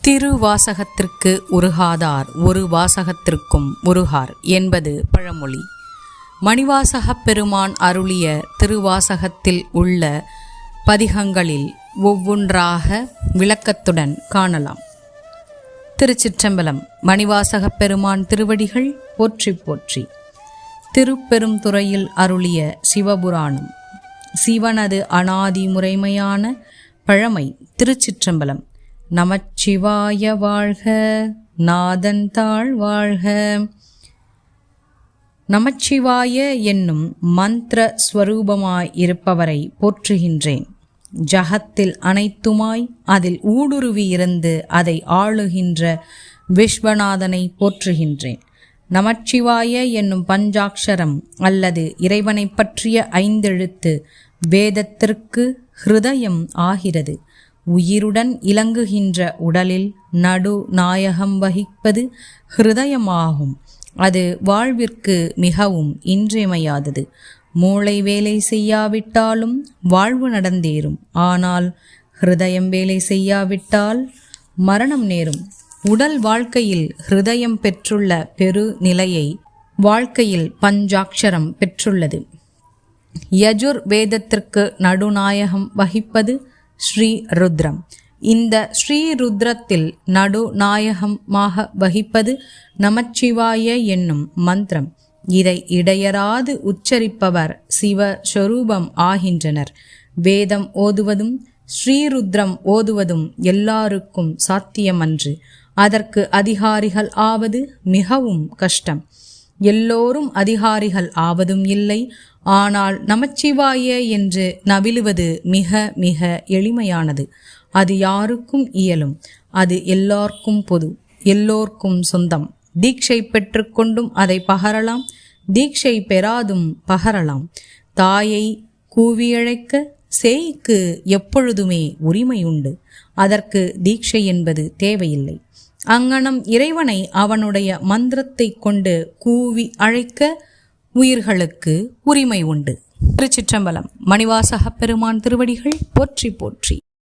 திருவாசகத்திற்கு உருகாதார் ஒரு வாசகத்திற்கும் உருகார் என்பது பழமொழி. மணிவாசகப் பெருமான் அருளிய திருவாசகத்தில் உள்ள பதிகங்களில் ஒவ்வொன்றாக விளக்கத்துடன் காணலாம். திருச்சிற்றம்பலம். மணிவாசகப் பெருமான் திருவடிகள் போற்றி போற்றி. திருப்பெரும் துறையில் அருளிய சிவபுராணம். சிவனது அநாதி முறைமையான பழமை. திருச்சிற்றம்பலம். நமச்சிவாய வாழ்க, நாதன் தாழ் வாழ்க. நமச்சிவாய என்னும் மந்திர ஸ்வரூபமாய் இருப்பவரை போற்றுகின்றேன். ஜகத்தில் அனைத்துமாய் அதில் ஊடுருவி இருந்து அதை ஆளுகின்ற விஸ்வநாதனை போற்றுகின்றேன். நமச்சிவாய என்னும் பஞ்சாட்சரம் அல்லது இறைவனை பற்றிய 5 எழுத்து வேதத்திற்கு ஹிருதயம் ஆகிறது. உயிருடன் இலங்குகின்ற உடலில் நடு நாயகம் வகிப்பது ஹிருதயமாகும். அது வாழ்விற்கு மிகவும் இன்றியமையாதது. மூளை வேலை செய்யாவிட்டாலும் வாழ்வு நடந்தேறும். ஆனால் ஹிருதயம் வேலை செய்யாவிட்டால் மரணம் நேரும். உடல் வாழ்க்கையில் ஹிருதயம் பெற்றுள்ள பெரு நிலையை வாழ்க்கையில் பஞ்சாட்சரம் பெற்றுள்ளது. யஜுர் வேதத்திற்கு நடுநாயகம் வகிப்பது ஸ்ரீ ருத்ரம். இந்த ஸ்ரீ ருத்ரத்தில் நடுநாயகமாக வகிப்பது நமச்சிவாய என்னும் மந்திரம். இதை இடையராது உச்சரிப்பவர் சிவஸ்வரூபம் ஆகின்றனர். வேதம் ஓதுவதும் ஸ்ரீருத்ரம் ஓதுவதும் எல்லாருக்கும் சாத்தியமன்று. அதற்கு அதிகாரிகள் ஆவது மிகவும் கஷ்டம். எல்லோரும் அதிகாரிகள் ஆவதும் இல்லை. ஆனால் நமச்சிவாய என்று நவிலுவது மிக மிக எளிமையானது. அது யாருக்கும் இயலும். அது எல்லோர்க்கும் பொது, எல்லோர்க்கும் சொந்தம். தீட்சை பெற்றுக்கொண்டும் அதை பகரலாம், தீட்சை பெறாதும் பகரலாம். தாயை கூவியழைக்க சேய்க்கு எப்பொழுதுமே உரிமை உண்டு. அதற்கு தீட்சை என்பது தேவையில்லை. அங்ஙனம் இறைவனை அவனுடைய மந்திரத்தை கொண்டு கூவி அழைக்க உயிர்களுக்கு உரிமை உண்டு. திருச்சிற்றம்பலம். மணிவாசகப் பெருமான் திருவடிகள் போற்றி போற்றி.